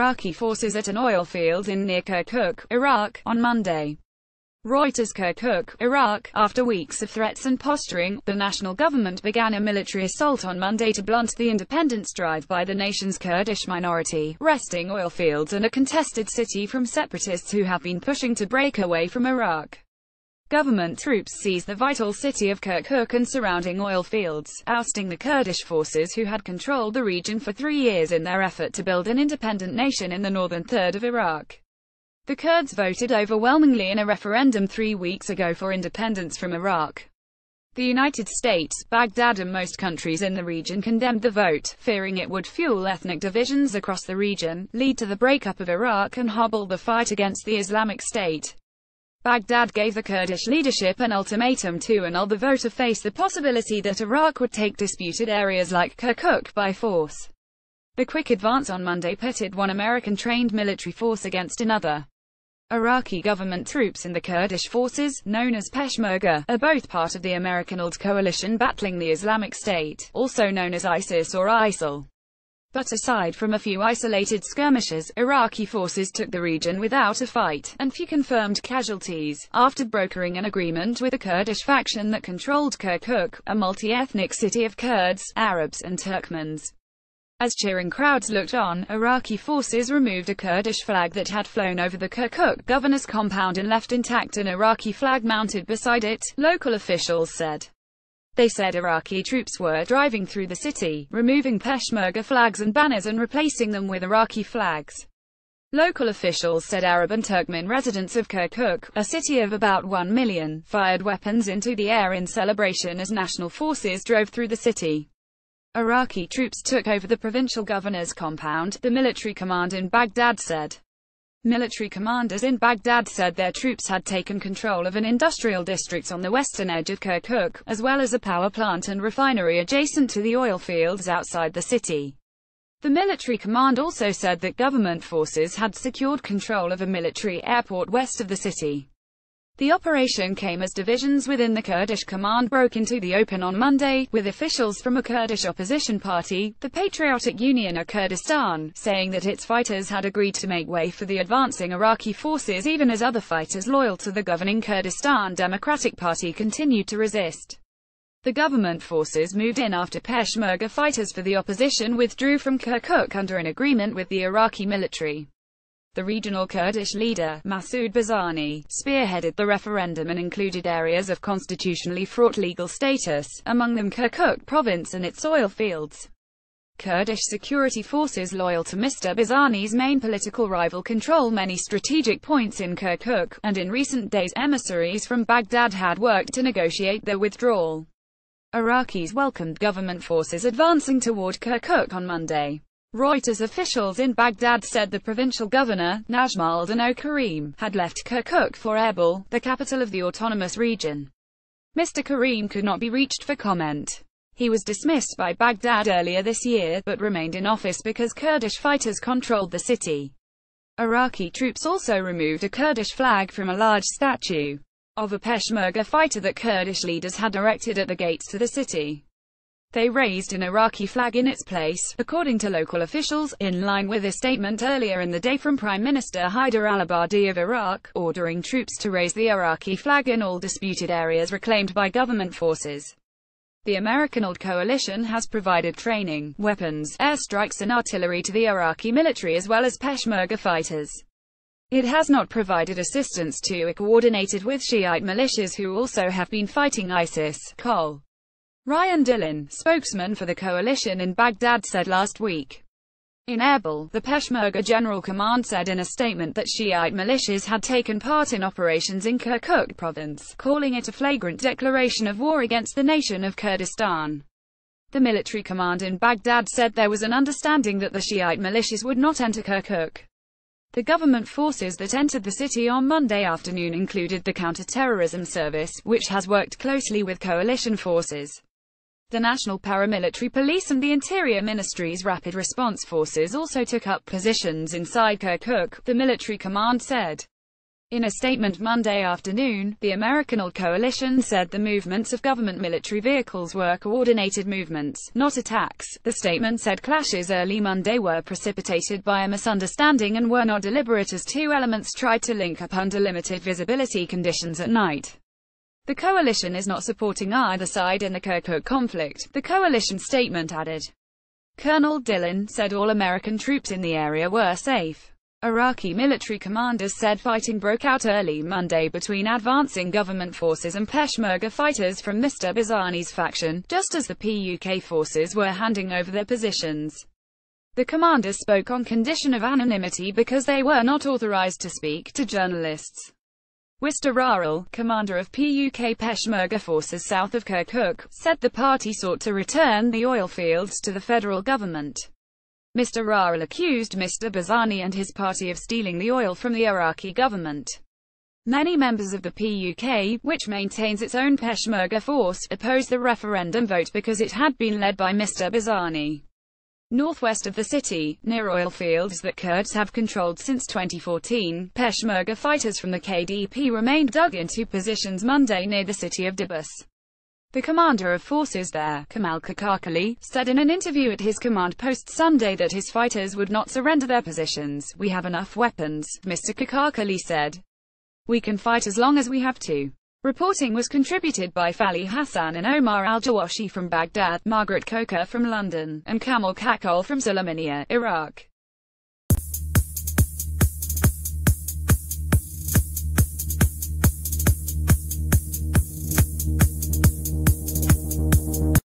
Iraqi forces at an oil field near Kirkuk, Iraq, on Monday. Reuters. Kirkuk, Iraq. After weeks of threats and posturing, the national government began a military assault on Monday to blunt the independence drive by the nation's Kurdish minority, wresting oil fields and a contested city from separatists who have been pushing to break away from Iraq. Government troops seized the vital city of Kirkuk and surrounding oil fields, ousting the Kurdish forces who had controlled the region for 3 years in their effort to build an independent nation in the northern third of Iraq. The Kurds voted overwhelmingly in a referendum 3 weeks ago for independence from Iraq. The United States, Baghdad and most countries in the region condemned the vote, fearing it would fuel ethnic divisions across the region, lead to the breakup of Iraq and hobble the fight against the Islamic State. Baghdad gave the Kurdish leadership an ultimatum to annul the vote or face the possibility that Iraq would take disputed areas like Kirkuk by force. The quick advance on Monday pitted one American-trained military force against another. Iraqi government troops and the Kurdish forces, known as Peshmerga, are both part of the American-led coalition battling the Islamic State, also known as ISIS or ISIL. But aside from a few isolated skirmishes, Iraqi forces took the region without a fight, and few confirmed casualties, after brokering an agreement with the Kurdish faction that controlled Kirkuk, a multi-ethnic city of Kurds, Arabs and Turkmens. As cheering crowds looked on, Iraqi forces removed a Kurdish flag that had flown over the Kirkuk governor's compound and left intact an Iraqi flag mounted beside it, local officials said. They said Iraqi troops were driving through the city, removing Peshmerga flags and banners and replacing them with Iraqi flags. Local officials said Arab and Turkmen residents of Kirkuk, a city of about 1 million, fired weapons into the air in celebration as national forces drove through the city. Iraqi troops took over the provincial governor's compound, the military command in Baghdad said. Military commanders in Baghdad said their troops had taken control of an industrial district on the western edge of Kirkuk, as well as a power plant and refinery adjacent to the oil fields outside the city. The military command also said that government forces had secured control of a military airport west of the city. The operation came as divisions within the Kurdish command broke into the open on Monday, with officials from a Kurdish opposition party, the Patriotic Union of Kurdistan, saying that its fighters had agreed to make way for the advancing Iraqi forces even as other fighters loyal to the governing Kurdistan Democratic Party continued to resist. The government forces moved in after Peshmerga fighters for the opposition withdrew from Kirkuk under an agreement with the Iraqi military. The regional Kurdish leader, Masoud Barzani, spearheaded the referendum and included areas of constitutionally fraught legal status, among them Kirkuk province and its oil fields. Kurdish security forces loyal to Mr. Barzani's main political rival control many strategic points in Kirkuk, and in recent days emissaries from Baghdad had worked to negotiate their withdrawal. Iraqis welcomed government forces advancing toward Kirkuk on Monday. Reuters officials in Baghdad said the provincial governor, Najm Karim, had left Kirkuk for Erbil, the capital of the autonomous region. Mr. Karim could not be reached for comment. He was dismissed by Baghdad earlier this year, but remained in office because Kurdish fighters controlled the city. Iraqi troops also removed a Kurdish flag from a large statue of a Peshmerga fighter that Kurdish leaders had erected at the gates to the city. They raised an Iraqi flag in its place, according to local officials, in line with a statement earlier in the day from Prime Minister Haider al-Abadi of Iraq, ordering troops to raise the Iraqi flag in all disputed areas reclaimed by government forces. The American-led coalition has provided training, weapons, airstrikes and artillery to the Iraqi military as well as Peshmerga fighters. It has not provided assistance to or coordinated with Shiite militias who also have been fighting ISIS, Col. Ryan Dillon, spokesman for the coalition in Baghdad, said last week. In Erbil, the Peshmerga General Command said in a statement that Shiite militias had taken part in operations in Kirkuk province, calling it a flagrant declaration of war against the nation of Kurdistan. The military command in Baghdad said there was an understanding that the Shiite militias would not enter Kirkuk. The government forces that entered the city on Monday afternoon included the Counter-Terrorism Service, which has worked closely with coalition forces. The National Paramilitary Police and the Interior Ministry's Rapid Response Forces also took up positions inside Kirkuk, the military command said. In a statement Monday afternoon, the American coalition said the movements of government military vehicles were coordinated movements, not attacks. The statement said clashes early Monday were precipitated by a misunderstanding and were not deliberate as two elements tried to link up under limited visibility conditions at night. The coalition is not supporting either side in the Kirkuk conflict, the coalition statement added. Colonel Dillon said all American troops in the area were safe. Iraqi military commanders said fighting broke out early Monday between advancing government forces and Peshmerga fighters from Mr. Barzani's faction, just as the PUK forces were handing over their positions. The commanders spoke on condition of anonymity because they were not authorized to speak to journalists. Mr. Raral, commander of PUK Peshmerga forces south of Kirkuk, said the party sought to return the oil fields to the federal government. Mr. Raral accused Mr. Barzani and his party of stealing the oil from the Iraqi government. Many members of the PUK, which maintains its own Peshmerga force, opposed the referendum vote because it had been led by Mr. Barzani. Northwest of the city, near oil fields that Kurds have controlled since 2014, Peshmerga fighters from the KDP remained dug into positions Monday near the city of Dibus. The commander of forces there, Kamal Kakakali, said in an interview at his command post Sunday that his fighters would not surrender their positions. "We have enough weapons," Mr. Kakakali said. "We can fight as long as we have to." Reporting was contributed by Fali Hassan and Omar Al-Jawashi from Baghdad, Margaret Coker from London, and Kamal Kakol from Sulaymaniyah, Iraq.